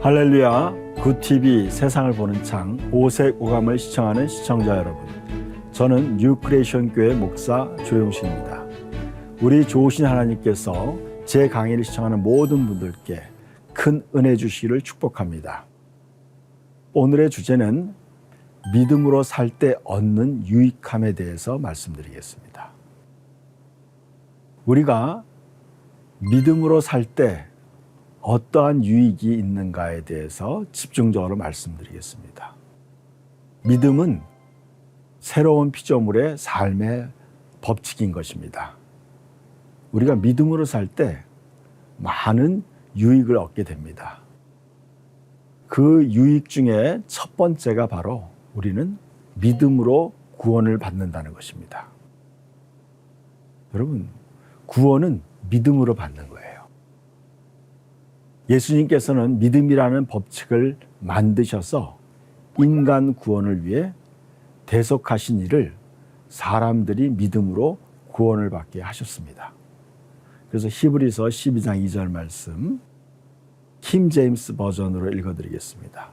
할렐루야, 굿TV 세상을 보는 창 오색 오감을 시청하는 시청자 여러분, 저는 뉴크리에이션 교회 목사 조용신입니다. 우리 좋으신 하나님께서 제 강의를 시청하는 모든 분들께 큰 은혜 주시기를 축복합니다. 오늘의 주제는 믿음으로 살 때 얻는 유익함에 대해서 말씀드리겠습니다. 우리가 믿음으로 살 때 어떠한 유익이 있는가에 대해서 집중적으로 말씀드리겠습니다. 믿음은 새로운 피조물의 삶의 법칙인 것입니다. 우리가 믿음으로 살 때 많은 유익을 얻게 됩니다. 그 유익 중에 첫 번째가 바로 우리는 믿음으로 구원을 받는다는 것입니다. 여러분, 구원은 믿음으로 받는 거예요. 예수님께서는 믿음이라는 법칙을 만드셔서 인간 구원을 위해 대속하신 일을 사람들이 믿음으로 구원을 받게 하셨습니다. 그래서 히브리서 12장 2절 말씀 킹 제임스 버전으로 읽어드리겠습니다.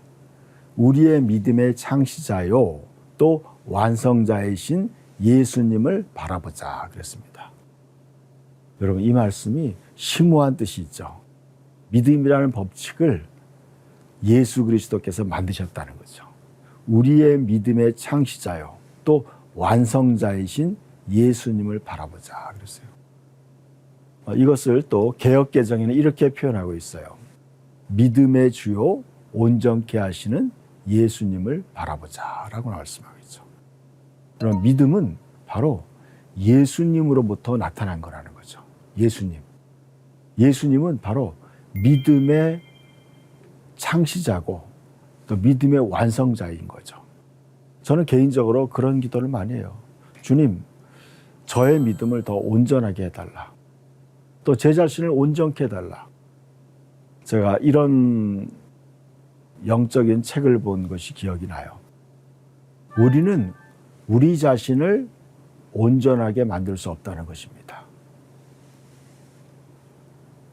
우리의 믿음의 창시자요 또 완성자이신 예수님을 바라보자 그랬습니다. 여러분, 이 말씀이 심오한 뜻이 있죠. 믿음이라는 법칙을 예수 그리스도께서 만드셨다는 거죠. 우리의 믿음의 창시자요 또 완성자이신 예수님을 바라보자 그랬어요. 이것을 또 개역개정에는 이렇게 표현하고 있어요. 믿음의 주요 온전케 하시는 예수님을 바라보자라고 말씀하고 있죠. 그럼 믿음은 바로 예수님으로부터 나타난 거라는 거죠. 예수님은 바로 믿음의 창시자고 또 믿음의 완성자인 거죠. 저는 개인적으로 그런 기도를 많이 해요. 주님, 저의 믿음을 더 온전하게 해달라. 또 제 자신을 온전케 해달라. 제가 이런 영적인 책을 본 것이 기억이 나요. 우리는 우리 자신을 온전하게 만들 수 없다는 것입니다.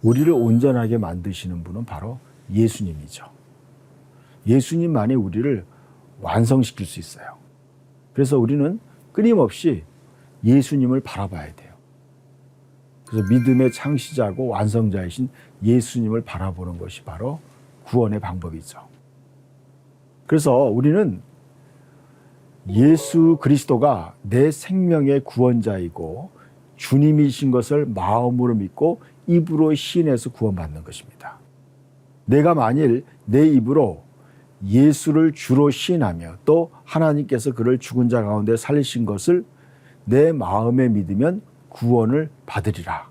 우리를 온전하게 만드시는 분은 바로 예수님이죠. 예수님만이 우리를 완성시킬 수 있어요. 그래서 우리는 끊임없이 예수님을 바라봐야 돼요. 그래서 믿음의 창시자고 완성자이신 예수님을 바라보는 것이 바로 구원의 방법이죠. 그래서 우리는 예수 그리스도가 내 생명의 구원자이고 주님이신 것을 마음으로 믿고 입으로 시인해서 구원받는 것입니다. 내가 만일 내 입으로 예수를 주로 시인하며 또 하나님께서 그를 죽은 자 가운데 살리신 것을 내 마음에 믿으면 구원을 받으리라.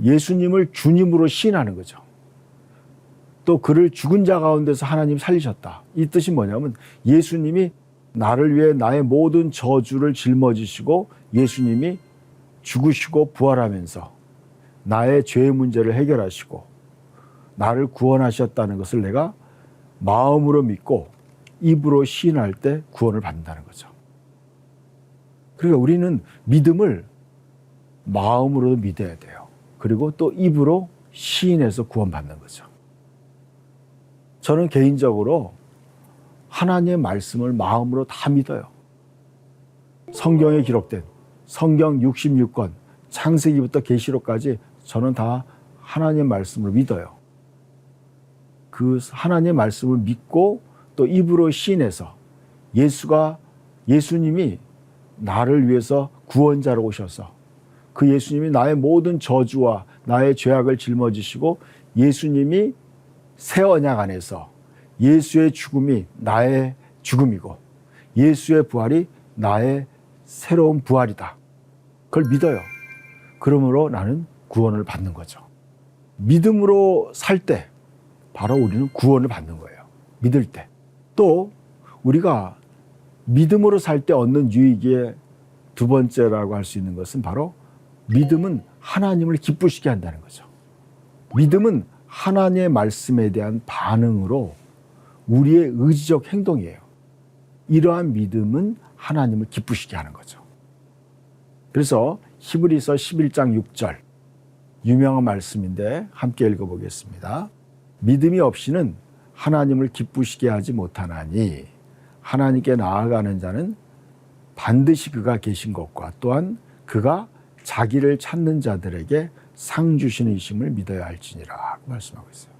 예수님을 주님으로 시인하는 거죠. 또 그를 죽은 자 가운데서 하나님 살리셨다. 이 뜻이 뭐냐면 예수님이 나를 위해 나의 모든 저주를 짊어지시고 예수님이 죽으시고 부활하면서 나의 죄의 문제를 해결하시고 나를 구원하셨다는 것을 내가 마음으로 믿고 입으로 시인할 때 구원을 받는다는 거죠. 그러니까 우리는 믿음을 마음으로도 믿어야 돼요. 그리고 또 입으로 시인해서 구원받는 거죠. 저는 개인적으로 하나님의 말씀을 마음으로 다 믿어요. 성경에 기록된 성경 66권, 창세기부터 계시록까지 저는 다 하나님의 말씀을 믿어요. 그 하나님의 말씀을 믿고 또 입으로 시인해서 예수님이 나를 위해서 구원자로 오셔서 그 예수님이 나의 모든 저주와 나의 죄악을 짊어지시고 예수님이 새 언약 안에서 예수의 죽음이 나의 죽음이고 예수의 부활이 나의 새로운 부활이다. 그걸 믿어요. 그러므로 나는 구원을 받는 거죠. 믿음으로 살 때 바로 우리는 구원을 받는 거예요. 믿을 때. 또 우리가 믿음으로 살 때 얻는 유익의 두 번째라고 할 수 있는 것은 바로 믿음은 하나님을 기쁘시게 한다는 거죠. 믿음은 하나님의 말씀에 대한 반응으로 우리의 의지적 행동이에요. 이러한 믿음은 하나님을 기쁘시게 하는 거죠. 그래서 히브리서 11장 6절 유명한 말씀인데 함께 읽어보겠습니다. 믿음이 없이는 하나님을 기쁘시게 하지 못하나니 하나님께 나아가는 자는 반드시 그가 계신 것과 또한 그가 자기를 찾는 자들에게 상 주시는 이심을 믿어야 할지니라 말씀하고 있어요.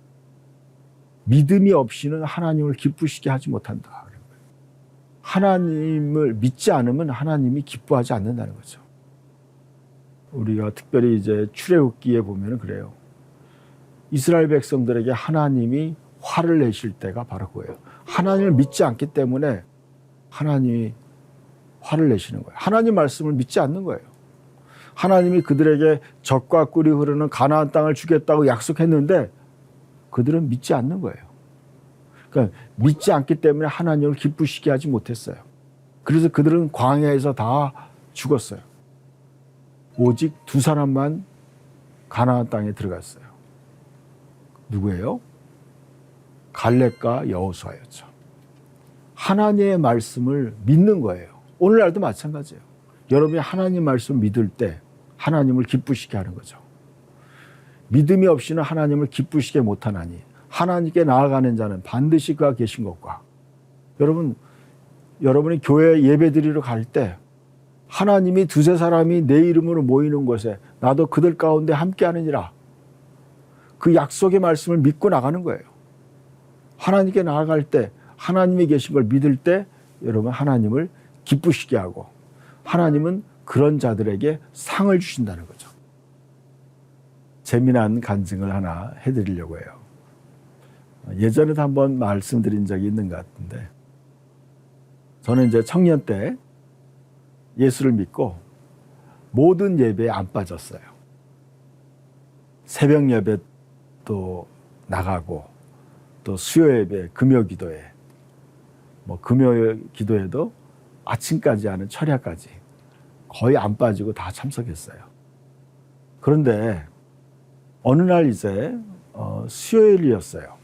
믿음이 없이는 하나님을 기쁘시게 하지 못한다. 하나님을 믿지 않으면 하나님이 기뻐하지 않는다는 거죠. 우리가 특별히 이제 출애굽기에 보면 그래요. 이스라엘 백성들에게 하나님이 화를 내실 때가 바로 그거예요. 하나님을 믿지 않기 때문에 하나님이 화를 내시는 거예요. 하나님 말씀을 믿지 않는 거예요. 하나님이 그들에게 젖과 꿀이 흐르는 가나안 땅을 주겠다고 약속했는데 그들은 믿지 않는 거예요. 그러니까 믿지 않기 때문에 하나님을 기쁘시게 하지 못했어요. 그래서 그들은 광야에서 다 죽었어요. 오직 두 사람만 가나안 땅에 들어갔어요. 누구예요? 갈렙과 여호수아였죠. 하나님의 말씀을 믿는 거예요. 오늘날도 마찬가지예요. 여러분이 하나님 말씀 믿을 때 하나님을 기쁘시게 하는 거죠. 믿음이 없이는 하나님을 기쁘시게 못하나니 하나님께 나아가는 자는 반드시 그가 계신 것과 여러분이 교회 예배드리러 갈 때 하나님이 두세 사람이 내 이름으로 모이는 곳에 나도 그들 가운데 함께하느니라. 그 약속의 말씀을 믿고 나가는 거예요. 하나님께 나아갈 때 하나님이 계신 걸 믿을 때 여러분 하나님을 기쁘시게 하고 하나님은 그런 자들에게 상을 주신다는 거죠. 재미난 간증을 하나 해드리려고 해요. 예전에도 한번 말씀드린 적이 있는 것 같은데 저는 이제 청년 때 예수를 믿고 모든 예배에 안 빠졌어요. 새벽 예배도 나가고 또 수요 예배, 금요 기도회, 금요 기도회도 아침까지 하는 철야까지 거의 안 빠지고 다 참석했어요. 그런데 어느 날 이제 수요일이었어요.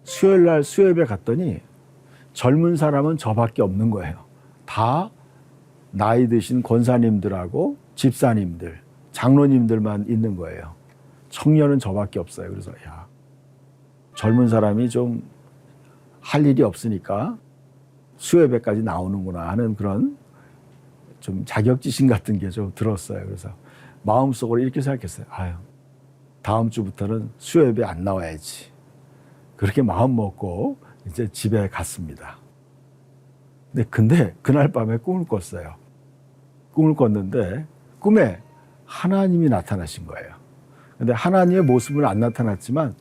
수요일 날 수요 예배 갔더니 젊은 사람은 저밖에 없는 거예요. 다 나이 드신 권사님들하고 집사님들, 장로님들만 있는 거예요. 청년은 저밖에 없어요. 그래서 젊은 사람이 좀 할 일이 없으니까 수요예배까지 나오는구나 하는 그런 좀 자격지심 같은 게 좀 들었어요. 그래서 마음속으로 이렇게 생각했어요. 다음 주부터는 수요예배 안 나와야지. 그렇게 마음 먹고 이제 집에 갔습니다. 근데 그날 밤에 꿈을 꿨어요. 꿈을 꿨는데 꿈에 하나님이 나타나신 거예요. 근데 하나님의 모습은 안 나타났지만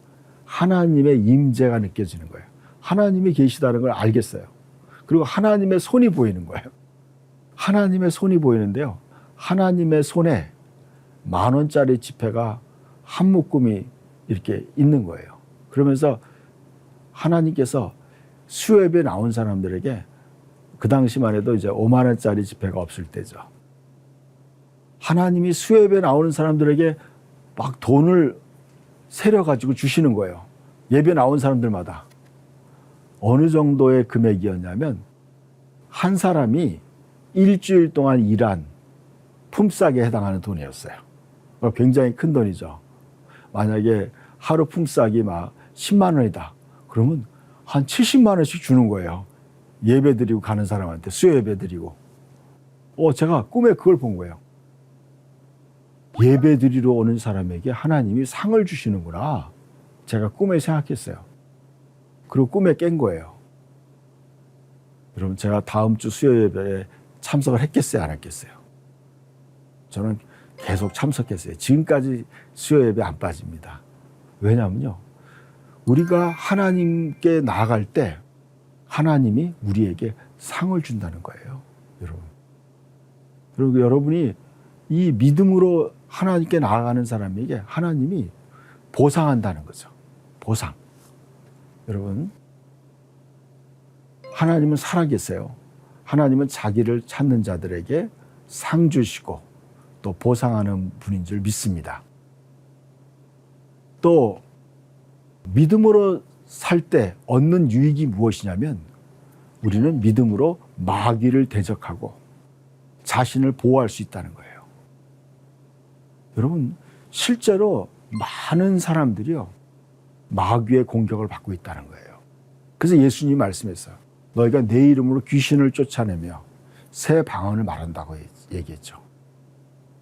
하나님의 임재가 느껴지는 거예요. 하나님이 계시다는 걸 알겠어요. 그리고 하나님의 손이 보이는 거예요. 하나님의 손이 보이는데요. 하나님의 손에 10,000원짜리 지폐가 한 묶음이 이렇게 있는 거예요. 그러면서 하나님께서 수요예배 나온 사람들에게 그 당시만 해도 이제 50,000원짜리 지폐가 없을 때죠. 하나님이 수요예배 나오는 사람들에게 막 돈을 세려가지고 주시는 거예요. 예배 나온 사람들마다. 어느 정도의 금액이었냐면 한 사람이 일주일 동안 일한 품삯에 해당하는 돈이었어요. 굉장히 큰 돈이죠. 만약에 하루 품삯이 막 10만 원이다. 그러면 한 70만 원씩 주는 거예요. 예배 드리고 가는 사람한테 수요 예배 드리고. 제가 꿈에 그걸 본 거예요. 예배 드리러 오는 사람에게 하나님이 상을 주시는구나. 제가 꿈에 생각했어요. 그리고 꿈에 깬 거예요. 여러분 제가 다음 주 수요 예배에 참석을 했겠어요? 안 했겠어요? 저는 계속 참석했어요. 지금까지 수요 예배 안 빠집니다. 왜냐하면요. 우리가 하나님께 나아갈 때 하나님이 우리에게 상을 준다는 거예요. 여러분. 그리고 여러분이 이 믿음으로 하나님께 나아가는 사람에게 하나님이 보상한다는 거죠. 보상. 여러분, 하나님은 살아계세요. 하나님은 자기를 찾는 자들에게 상 주시고 또 보상하는 분인 줄 믿습니다. 또 믿음으로 살 때 얻는 유익이 무엇이냐면 우리는 믿음으로 마귀를 대적하고 자신을 보호할 수 있다는 거예요. 여러분, 실제로 많은 사람들이요, 마귀의 공격을 받고 있다는 거예요. 그래서 예수님이 말씀했어요. 너희가 내 이름으로 귀신을 쫓아내며 새 방언을 말한다고 얘기했죠.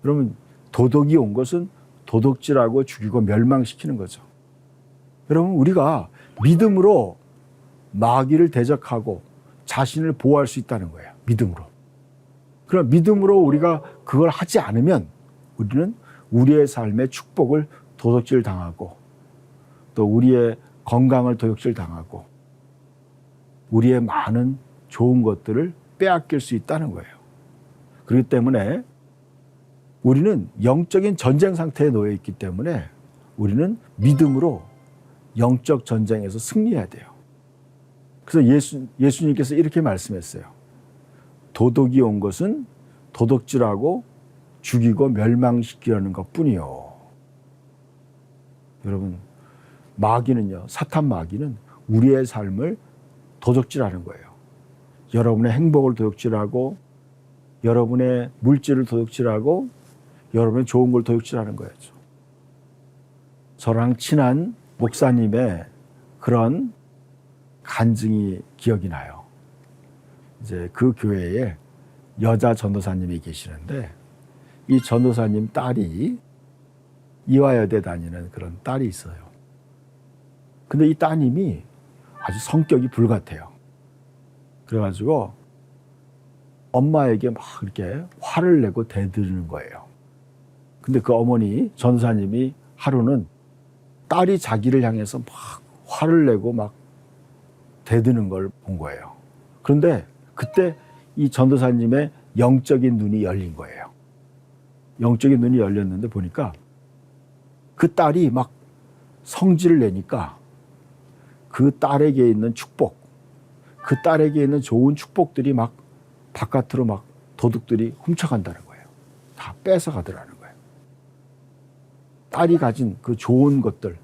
그러면 도덕이 온 것은 도둑질하고 죽이고 멸망시키는 거죠. 여러분, 우리가 믿음으로 마귀를 대적하고 자신을 보호할 수 있다는 거예요. 믿음으로. 그럼 믿음으로 우리가 그걸 하지 않으면 우리는 우리의 삶의 축복을 도둑질 당하고 또 우리의 건강을 도둑질 당하고 우리의 많은 좋은 것들을 빼앗길 수 있다는 거예요. 그렇기 때문에 우리는 영적인 전쟁 상태에 놓여 있기 때문에 우리는 믿음으로 영적 전쟁에서 승리해야 돼요. 그래서 예수님께서 이렇게 말씀했어요. 도둑이 온 것은 도둑질하고 죽이고 멸망시키려는 것뿐이요. 여러분, 마귀는요, 사탄 마귀는 우리의 삶을 도둑질하는 거예요. 여러분의 행복을 도둑질하고 여러분의 물질을 도둑질하고 여러분의 좋은 걸 도둑질하는 거였죠. 저랑 친한 목사님의 그런 간증이 기억이 나요. 이제 그 교회에 여자 전도사님이 계시는데 이 전도사님 딸이 이화여대 다니는 그런 딸이 있어요. 근데 이 따님이 아주 성격이 불같아요. 그래가지고 엄마에게 막 이렇게 화를 내고 대드리는 거예요. 근데 그 어머니 전도사님이 하루는 딸이 자기를 향해서 막 화를 내고 막 대드는 걸 본 거예요. 그런데 그때 이 전도사님의 영적인 눈이 열린 거예요. 영적인 눈이 열렸는데 보니까 그 딸이 막 성질을 내니까 그 딸에게 있는 축복, 그 딸에게 있는 좋은 축복들이 막 바깥으로 막 도둑들이 훔쳐간다는 거예요. 다 뺏어가더라는 거예요. 딸이 가진 그 좋은 것들,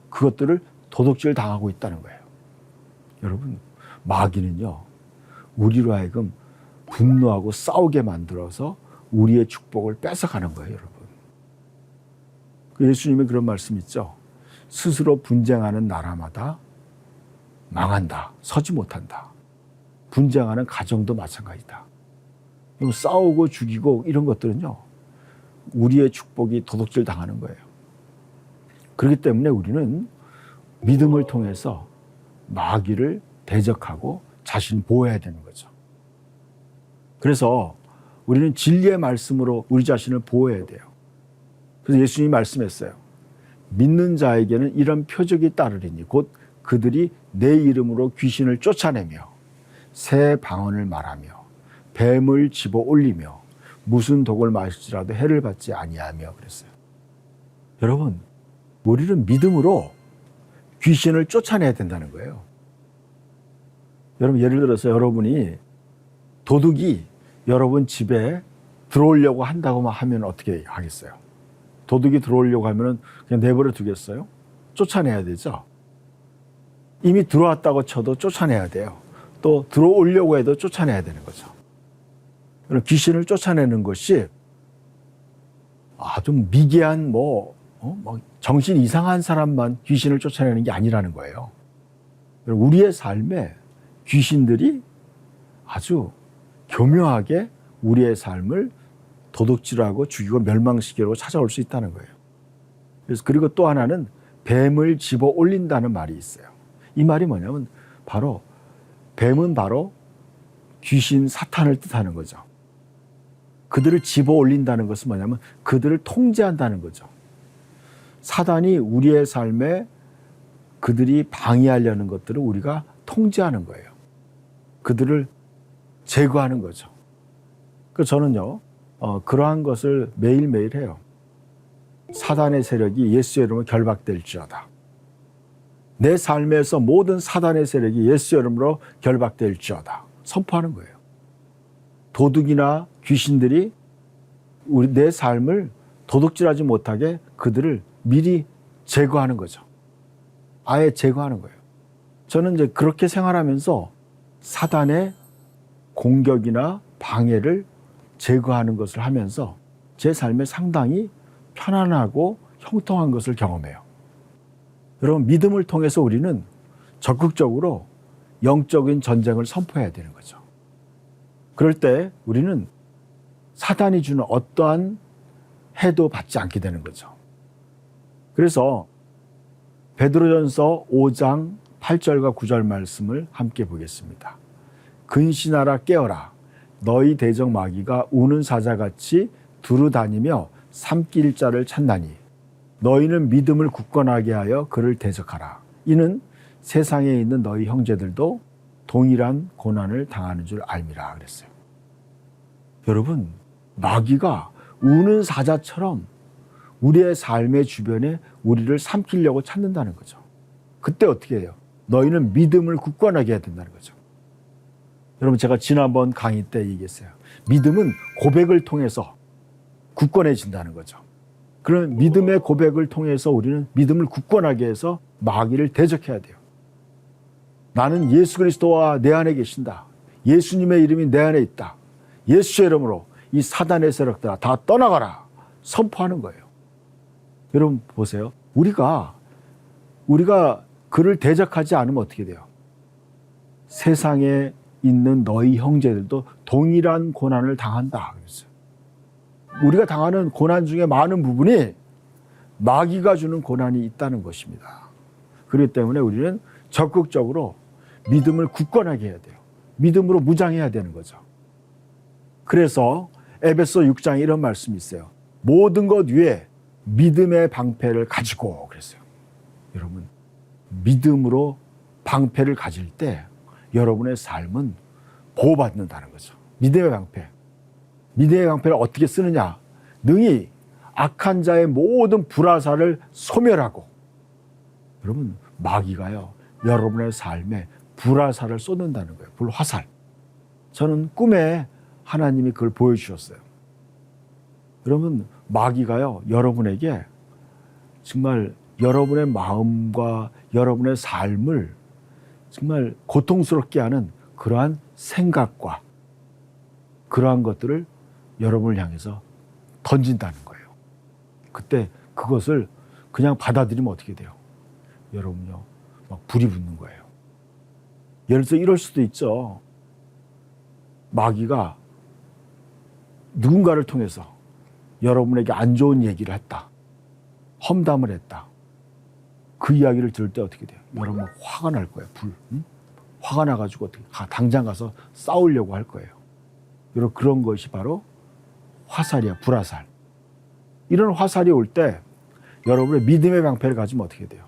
그것들을 도둑질 당하고 있다는 거예요. 여러분, 마귀는요, 우리로 하여금 분노하고 싸우게 만들어서 우리의 축복을 뺏어가는 거예요, 여러분. 예수님이 그런 말씀 있죠. 스스로 분쟁하는 나라마다 망한다. 서지 못한다. 분쟁하는 가정도 마찬가지다. 싸우고 죽이고 이런 것들은요, 우리의 축복이 도둑질 당하는 거예요. 그렇기 때문에 우리는 믿음을 통해서 마귀를 대적하고 자신을 보호해야 되는 거죠. 그래서 우리는 진리의 말씀으로 우리 자신을 보호해야 돼요. 그래서 예수님이 말씀했어요. 믿는 자에게는 이런 표적이 따르리니 곧 그들이 내 이름으로 귀신을 쫓아내며 새 방언을 말하며 뱀을 집어 올리며 무슨 독을 마실지라도 해를 받지 아니하며 그랬어요. 여러분, 우리는 믿음으로 귀신을 쫓아내야 된다는 거예요. 여러분, 예를 들어서 여러분이 도둑이 여러분 집에 들어오려고 한다고 하면 어떻게 하겠어요? 도둑이 들어오려고 하면 그냥 내버려 두겠어요? 쫓아내야 되죠. 이미 들어왔다고 쳐도 쫓아내야 돼요. 또 들어오려고 해도 쫓아내야 되는 거죠. 귀신을 쫓아내는 것이 좀 미개한 정신 이상한 사람만 귀신을 쫓아내는 게 아니라는 거예요. 우리의 삶에 귀신들이 아주 교묘하게 우리의 삶을 도둑질하고 죽이고 멸망시키려고 찾아올 수 있다는 거예요. 그리고 또 하나는 뱀을 집어 올린다는 말이 있어요. 이 말이 뭐냐면 뱀은 바로 귀신 사탄을 뜻하는 거죠. 그들을 집어 올린다는 것은 뭐냐면 그들을 통제한다는 거죠. 사단이 우리의 삶에 그들이 방해하려는 것들을 우리가 통제하는 거예요. 그들을 제거하는 거죠. 그래서 저는요, 그러한 것을 매일매일 해요. 사단의 세력이 예수의 이름으로 결박될지어다. 내 삶에서 모든 사단의 세력이 예수의 이름으로 결박될지어다. 선포하는 거예요. 도둑이나 귀신들이 내 삶을 도둑질하지 못하게 그들을 미리 제거하는 거죠. 아예 제거하는 거예요. 저는 이제 그렇게 생활하면서 사단의 공격이나 방해를 제거하는 것을 하면서 제 삶에 상당히 편안하고 형통한 것을 경험해요. 여러분, 믿음을 통해서 우리는 적극적으로 영적인 전쟁을 선포해야 되는 거죠. 그럴 때 우리는 사단이 주는 어떠한 해도 받지 않게 되는 거죠. 그래서 베드로전서 5장 8절과 9절 말씀을 함께 보겠습니다. 근신하라 깨어라. 너희 대적 마귀가 우는 사자같이 두루 다니며 삼킬 자를 찾나니 너희는 믿음을 굳건하게 하여 그를 대적하라. 이는 세상에 있는 너희 형제들도 동일한 고난을 당하는 줄 알미라 그랬어요. 여러분, 마귀가 우는 사자처럼 우리의 삶의 주변에 우리를 삼키려고 찾는다는 거죠. 그때 어떻게 해요? 너희는 믿음을 굳건하게 해야 된다는 거죠. 여러분, 제가 지난번 강의 때 얘기했어요. 믿음은 고백을 통해서 굳건해진다는 거죠. 그런 믿음의 고백을 통해서 우리는 믿음을 굳건하게 해서 마귀를 대적해야 돼요. 나는 예수 그리스도와 내 안에 계신다. 예수님의 이름이 내 안에 있다. 예수의 이름으로 이 사단의 세력들아 다 떠나가라. 선포하는 거예요. 여러분 보세요. 우리가 그를 대적하지 않으면 어떻게 돼요? 세상에 있는 너희 형제들도 동일한 고난을 당한다. 그랬어요. 우리가 당하는 고난 중에 많은 부분이 마귀가 주는 고난이 있다는 것입니다. 그렇기 때문에 우리는 적극적으로 믿음을 굳건하게 해야 돼요. 믿음으로 무장해야 되는 거죠. 그래서 에베소 6장에 이런 말씀이 있어요. 모든 것 위에 믿음의 방패를 가지고 그랬어요. 여러분, 믿음으로 방패를 가질 때 여러분의 삶은 보호받는다는 거죠. 믿음의 방패. 믿음의 방패를 어떻게 쓰느냐? 능히 악한 자의 모든 불화살을 소멸하고. 여러분, 마귀가요, 여러분의 삶에 불화살을 쏟는다는 거예요. 불화살. 저는 꿈에 하나님이 그걸 보여주셨어요. 여러분, 마귀가요, 여러분에게 정말 여러분의 마음과 여러분의 삶을 정말 고통스럽게 하는 그러한 생각과 그러한 것들을 여러분을 향해서 던진다는 거예요. 그때 그것을 그냥 받아들이면 어떻게 돼요? 여러분요, 막 불이 붙는 거예요. 예를 들어서 이럴 수도 있죠. 마귀가 누군가를 통해서 여러분에게 안 좋은 얘기를 했다. 험담을 했다. 그 이야기를 들을 때 어떻게 돼요? 여러분 화가 날 거예요. 화가 나가지고 어떻게 당장 가서 싸우려고 할 거예요. 여러분, 그런 것이 바로 화살이야. 불화살. 이런 화살이 올 때 여러분의 믿음의 방패를 가지면 어떻게 돼요?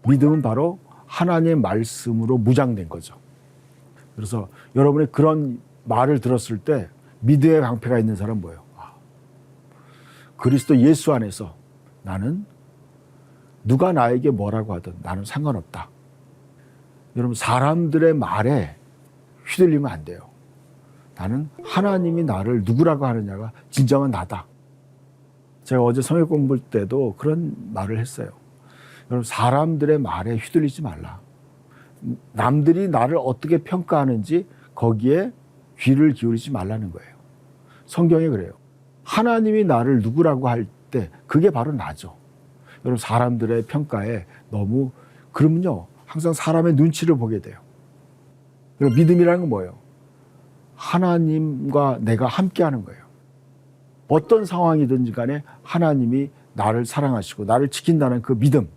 믿음은 바로 하나님의 말씀으로 무장된 거죠. 그래서 여러분의 그런 말을 들었을 때 믿음의 방패가 있는 사람은 뭐예요? 그리스도 예수 안에서 나는 누가 나에게 뭐라고 하든 나는 상관없다. 여러분, 사람들의 말에 휘둘리면 안 돼요. 나는 하나님이 나를 누구라고 하느냐가 진정한 나다. 제가 어제 성경 공부할 때도 그런 말을 했어요. 여러분, 사람들의 말에 휘둘리지 말라. 남들이 나를 어떻게 평가하는지 거기에 귀를 기울이지 말라는 거예요. 성경에 그래요. 하나님이 나를 누구라고 할 때 그게 바로 나죠. 여러분, 사람들의 평가에 너무 그러면요, 항상 사람의 눈치를 보게 돼요. 그리고 믿음이라는 건 뭐예요? 하나님과 내가 함께하는 거예요. 어떤 상황이든지 간에 하나님이 나를 사랑하시고 나를 지킨다는 그 믿음,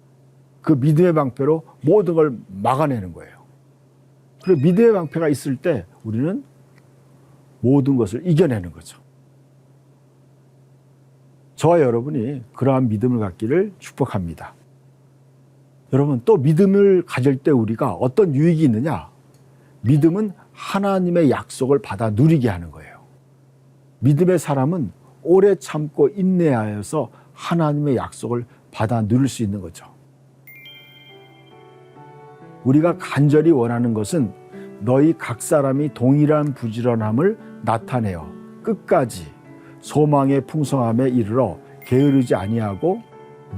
그 믿음의 방패로 모든 걸 막아내는 거예요. 그리고 믿음의 방패가 있을 때 우리는 모든 것을 이겨내는 거죠. 저와 여러분이 그러한 믿음을 갖기를 축복합니다. 여러분, 또 믿음을 가질 때 우리가 어떤 유익이 있느냐? 믿음은 하나님의 약속을 받아 누리게 하는 거예요. 믿음의 사람은 오래 참고 인내하여서 하나님의 약속을 받아 누릴 수 있는 거죠. 우리가 간절히 원하는 것은 너희 각 사람이 동일한 부지런함을 나타내어 끝까지 소망의 풍성함에 이르러 게으르지 아니하고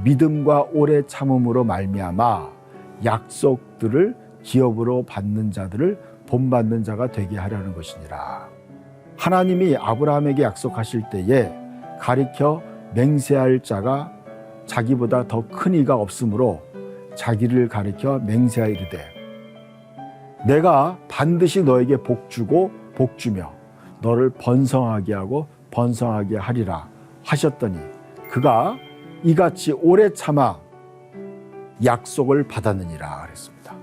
믿음과 오래 참음으로 말미암아 약속들을 기업으로 받는 자들을 본받는 자가 되게 하려는 것이니라. 하나님이 아브라함에게 약속하실 때에 가리켜 맹세할 자가 자기보다 더 큰 이가 없으므로 자기를 가리켜 맹세하여 이르되 내가 반드시 너에게 복주고 복주며 너를 번성하게 하고 번성하게 하리라 하셨더니 그가 이같이 오래 참아 약속을 받았느니라 그랬습니다.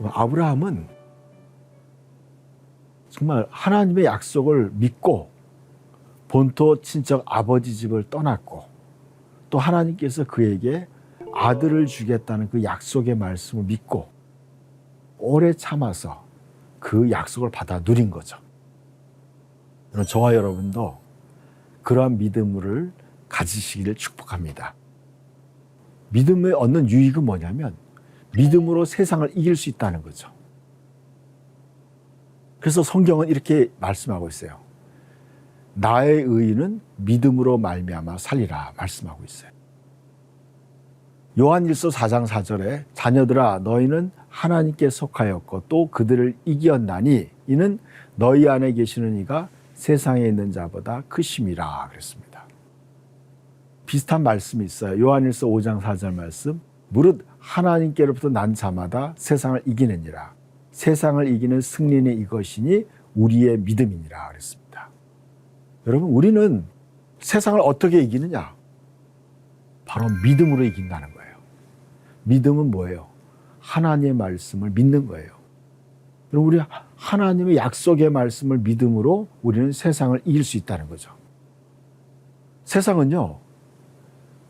아브라함은 정말 하나님의 약속을 믿고 본토 친척 아버지 집을 떠났고 또 하나님께서 그에게 아들을 주겠다는 그 약속의 말씀을 믿고 오래 참아서 그 약속을 받아 누린 거죠. 저와 여러분도 그러한 믿음을 가지시기를 축복합니다. 믿음에 얻는 유익은 뭐냐면 믿음으로 세상을 이길 수 있다는 거죠. 그래서 성경은 이렇게 말씀하고 있어요. 나의 의인은 믿음으로 말미암아 살리라 말씀하고 있어요. 요한일서 4장 4절에 자녀들아 너희는 하나님께 속하였고 또 그들을 이겼나니 이는 너희 안에 계시는 이가 세상에 있는 자보다 크심이라 그랬습니다. 비슷한 말씀이 있어요. 요한일서 5장 4절 말씀 무릇 하나님께로부터 난 자마다 세상을 이기느니라. 세상을 이기는 승리는 이것이니 우리의 믿음이니라 그랬습니다. 여러분 우리는 세상을 어떻게 이기느냐? 바로 믿음으로 이긴다는 거예요. 믿음은 뭐예요? 하나님의 말씀을 믿는 거예요. 그럼 우리 하나님의 약속의 말씀을 믿음으로 우리는 세상을 이길 수 있다는 거죠.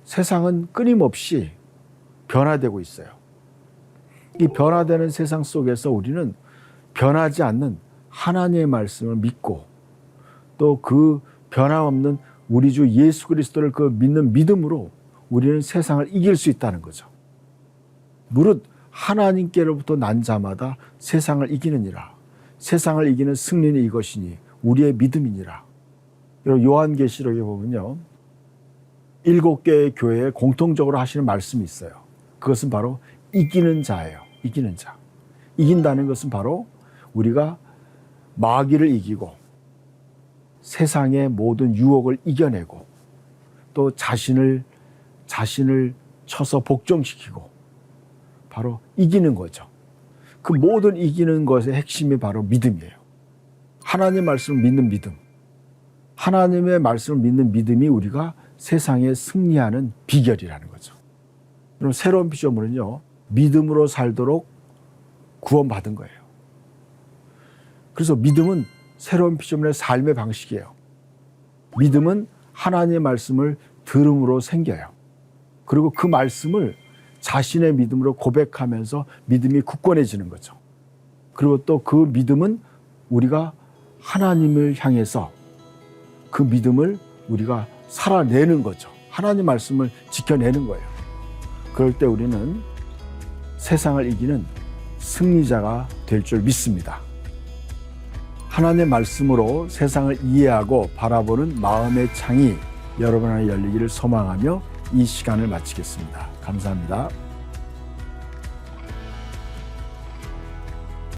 세상은 끊임없이 변화되고 있어요. 이 변화되는 세상 속에서 우리는 변하지 않는 하나님의 말씀을 믿고 또 그 변함없는 우리 주 예수 그리스도를 그 믿는 믿음으로 우리는 세상을 이길 수 있다는 거죠. 무릇 하나님께로부터 난 자마다 세상을 이기느니라. 세상을 이기는 승리는 이것이니 우리의 믿음이니라. 여러분 요한계시록에 보면요. 7개의 교회에 공통적으로 하시는 말씀이 있어요. 그것은 바로 이기는 자예요. 이기는 자. 이긴다는 것은 바로 우리가 마귀를 이기고 세상의 모든 유혹을 이겨내고 또 자신을 쳐서 복종시키고 바로 이기는 거죠. 그 모든 이기는 것의 핵심이 바로 믿음이에요. 하나님의 말씀을 믿는 믿음. 하나님의 말씀을 믿는 믿음이 우리가 세상에 승리하는 비결이라는 거죠. 그럼 새로운 피조물은요. 믿음으로 살도록 구원받은 거예요. 그래서 믿음은 새로운 피조물의 삶의 방식이에요. 믿음은 하나님의 말씀을 들음으로 생겨요. 그리고 그 말씀을 자신의 믿음으로 고백하면서 믿음이 굳건해지는 거죠. 그리고 또 그 믿음은 우리가 하나님을 향해서 그 믿음을 우리가 살아내는 거죠. 하나님 말씀을 지켜내는 거예요. 그럴 때 우리는 세상을 이기는 승리자가 될 줄 믿습니다. 하나님의 말씀으로 세상을 이해하고 바라보는 마음의 창이 여러분 안에 열리기를 소망하며 이 시간을 마치겠습니다. 감사합니다.